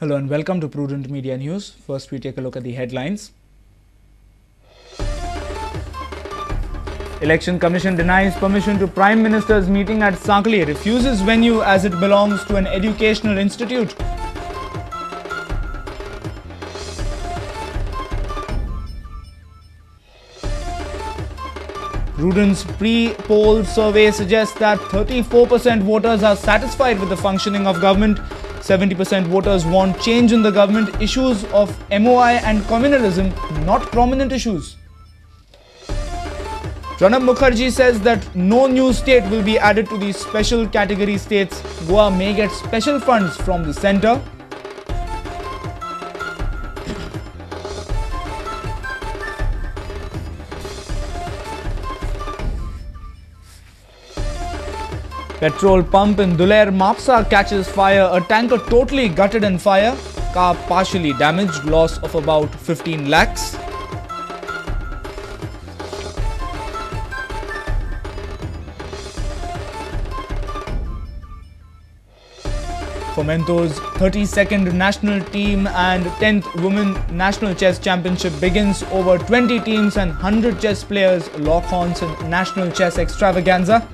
Hello and welcome to Prudent Media News. First, we take a look at the headlines. Election Commission denies permission to Prime Minister's meeting at Sakli, refuses venue as it belongs to an educational institute. Prudent's pre-poll survey suggests that 34% voters are satisfied with the functioning of government. 70% voters want change in the government. Issues of MOI and communalism not prominent issues. Pranab Mukherjee says that no new state will be added to the special category states. Goa may get special funds from the centre. Petrol pump in Dhuler, Mapsa catches fire. A tanker totally gutted in fire. Car partially damaged, loss of about 15 lakhs. Fomento's 32nd national team and 10th Women National Chess Championship begins. Over 20 teams and 100 chess players lock horns in National Chess Extravaganza.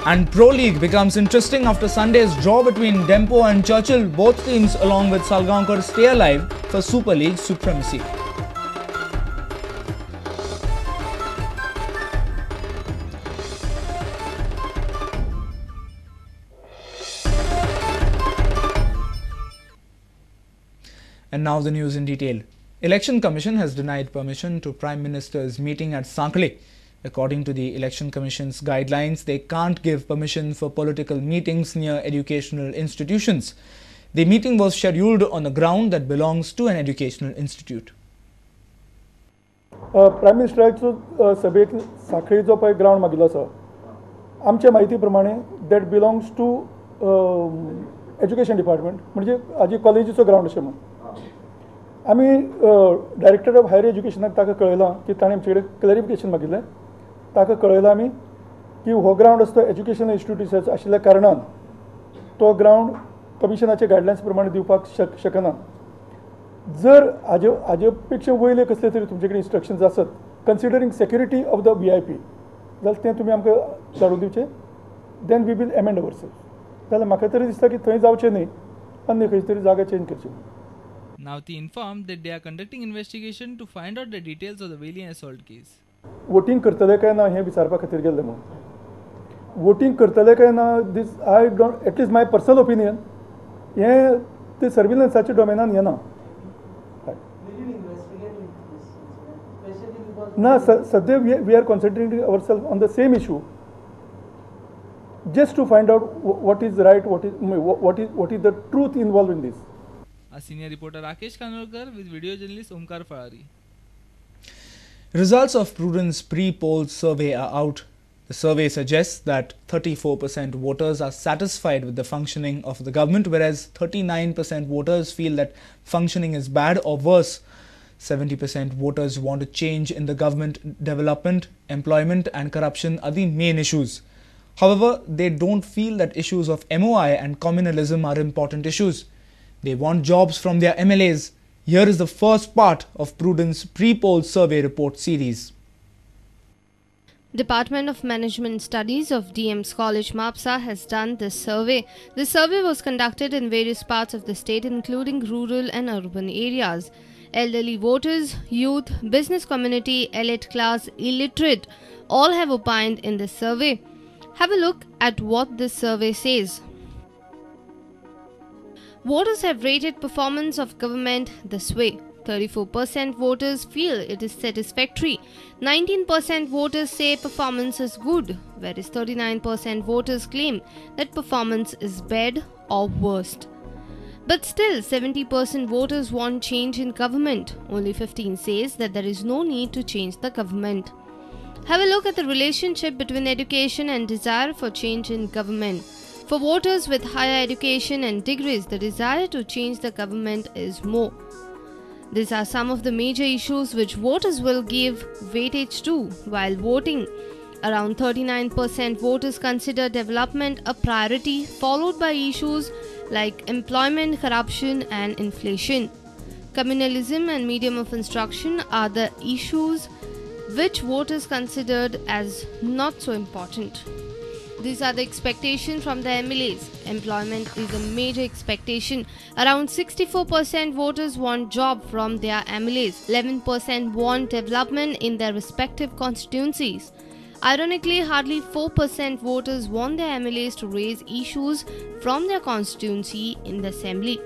And Pro League becomes interesting after Sunday's draw between Dempo and Churchill. Both teams, along with Salgaonkar, stay alive for Super League supremacy. And now the news in detail. Election Commission has denied permission to Prime Minister's meeting at Sakli. According to the Election Commission's guidelines, they can't give permission for political meetings near educational institutions. The meeting was scheduled on a ground that belongs to an educational institute. Prime मिनिस्टराचो सभेक साखळेचो पळय ground मागिल्लो आसा. आमच्या म्हायती प्रमाणे that belongs to education department, म्हणजे हाजी कॉलेजीचो ग्रावंड अशें म्हणून. आमी डायरेक्टर ऑफ हायर एज्युकेशनाक ताका कळयलां की ताणें आमचे कडेन क्लॅरिफिकेशन मागिल्लें. ताका कळयलां आमी की हो ग्रावंड आसा तो एज्युकेशनल इंस्टिट्यूट आशिल्ल्या कारणान तो ग्रावंड कमिशनाचे गायडलायन्स प्रमाणे दिवपाक शकना. जर हाजे पेक्षा वयले कसले तरी तुमचे कडेन इंस्ट्रक्शन्स आसत considering security of the VIP, जाल्यार तें तुमी आमकां धाडून दिवचें. Then we will amend ourselves. जाल्यार म्हाका तरी दिसता की थंय जावचें न्ही, आनी खंयची तरी जागा चेंज करची. Now they informed that they are conducting investigation to find out the details of the Valiant assault case. Voting करतले काय ना हें विचारपा खातीर गेल्ले म्हणून. वोटिंग करतले काय ना this I don't, at least my personal opinion, हें ते सर्विलन्साच्या डोमेनान येना. ना सद्या we are concentrating our self on the same issue, just to find out what is right, what is the truth involved in this. A senior reporter Rakesh Kanolkar with video journalist Omkar Farari. Results of Prudent's pre-poll survey are out. The survey suggests that 34% voters are satisfied with the functioning of the government, whereas 39% voters feel that functioning is bad or worse. 70% voters want a change in the government. Development, employment and corruption are the main issues. However, they don't feel that issues of MOI and communalism are important issues. They want jobs from their MLAs. Here is the first part of Prudent's pre-poll survey report series. Department of Management Studies of DM's College Mapsa has done this survey. The survey was conducted in various parts of the state, including rural and urban areas. Elderly voters, youth, business community, elite class, illiterate, all have opined in this survey. Have a look at what this survey says. Voters have rated performance of government this way. 34% voters feel it is satisfactory. 19% voters say performance is good, whereas 39% voters claim that performance is bad or worst. But still, 70% voters want change in government. Only 15% says that there is no need to change the government. Have a look at the relationship between education and desire for change in government. For voters with higher education and degrees, the desire to change the government is more. These are some of the major issues which voters will give weightage to while voting. Around 39% voters consider development a priority, followed by issues like employment, corruption, and inflation. Communalism and medium of instruction are the issues which voters considered as not so important. These are the expectations from the MLAs. Employment is a major expectation. Around 64% voters want job from their MLAs. 11% want development in their respective constituencies. Ironically, hardly 4% voters want their MLAs to raise issues from their constituency in the assembly.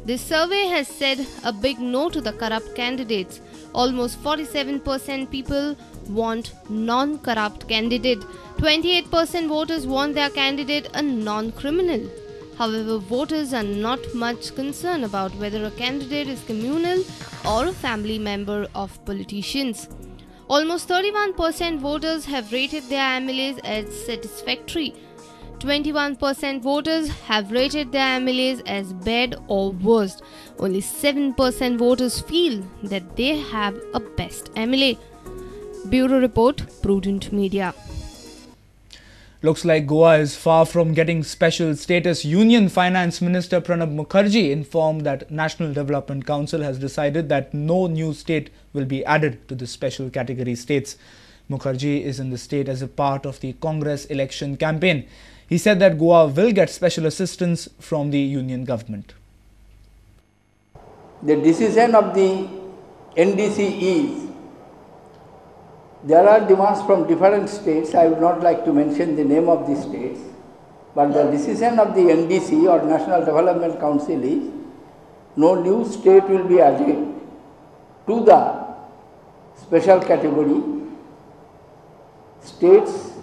This survey has said a big no to the corrupt candidates. Almost 47% people want non-corrupt candidate. 28% voters want their candidate a non-criminal. However, voters are not much concerned about whether a candidate is communal or a family member of politicians. Almost 31% voters have rated their MLAs as satisfactory. 21% voters have rated their MLAs as bad or worst. Only 7% voters feel that they have a best MLA. Bureau Report, Prudent Media. Looks like Goa is far from getting special status. Union Finance Minister Pranab Mukherjee informed that National Development Council has decided that no new state will be added to the special category states. Mukherjee is in the state as a part of the Congress election campaign. He said that Goa will get special assistance from the union government. The decision of the NDC is, there are demands from different states. I would not like to mention the name of the states, but the decision of the NDC or National Development Council is, no new state will be added to the special category. States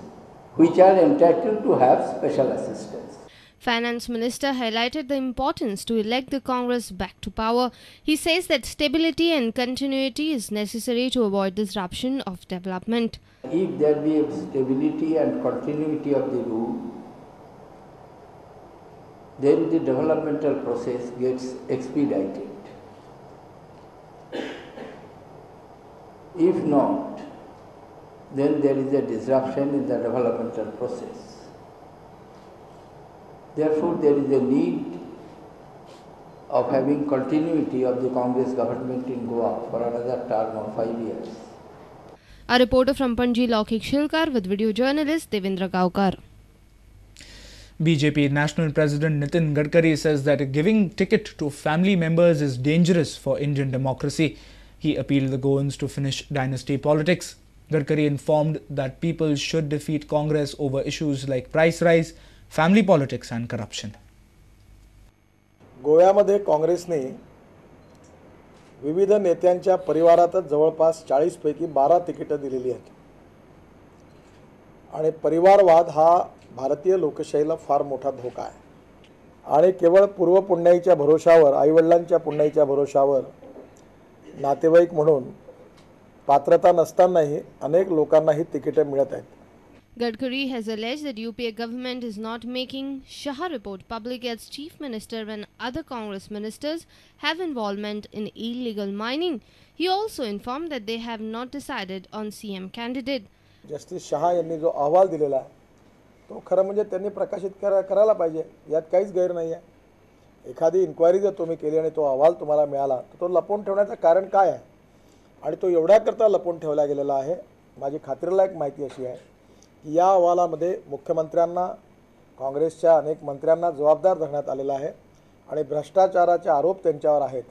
which are entitled to have special assistance. Finance Minister highlighted the importance to elect the Congress back to power. He says that stability and continuity is necessary to avoid disruption of development. If there be a stability and continuity of the rule, then the developmental process gets expedited. If not, then there is a disruption in the developmental process. Therefore, there is a need of having continuity of the Congress government in Goa for another term of 5 years. A reporter from Panji, Laukik Shilkar, with video journalist Devendra Gaukar. BJP National President Nitin Gadkari says that giving ticket to family members is dangerous for Indian democracy. He appealed the Goans to finish dynasty politics. Gadkari informed that people should defeat Congress over issues like price rise, family politics and corruption. गोव्यामध्ये काँग्रेसने विविध नेत्यांच्या परिवारातच जवळपास 40 पैकी 12 तिकीटे दिलेली आहेत आणि परिवारवाद हा भारतीय लोकशाहीला फार मोठा धोका आहे आणि केवळ पूर्व पुण्याईच्या भरोशावर आईवडिलांच्या पुण्याईच्या भरोशावर नातेवाईक म्हणून पात्रता नसतानाही अनेक लोकांना ही तिकीटे मिळत आहेत. Gadkari has alleged that UPA government is not making Shah report public as chief minister when other Congress ministers have involvement in illegal mining. He also informed that they have not decided on CM candidate. Justice Shah यांनी जो अहवाल दिलेला तो खरं म्हणजे त्यांनी प्रकाशित करायला पाहिजे, यात काहीच गैर नाही आहे. एखादी इन्क्वायरी जर तुम्ही केली आणि तो अहवाल तुम्हाला मिळाला तर तो लपवून ठेवण्याचं कारण काय आहे आणि तो एवढ्याकरता लपवून ठेवला गेलेला आहे. माझी खात्रीलायक माहिती अशी आहे की या अहवालामध्ये मुख्यमंत्र्यांना काँग्रेसच्या अनेक मंत्र्यांना जबाबदार धरण्यात आलेला आहे आणि भ्रष्टाचाराचे आरोप त्यांच्यावर आहेत.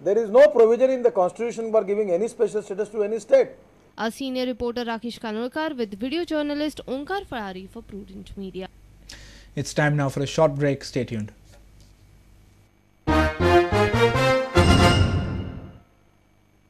There is no provision in the constitution for giving any special status to any state. A senior reporter Rakesh Kanolkar with video journalist Onkar Farari for Prudent Media. It's time now for a short break. Stay tuned.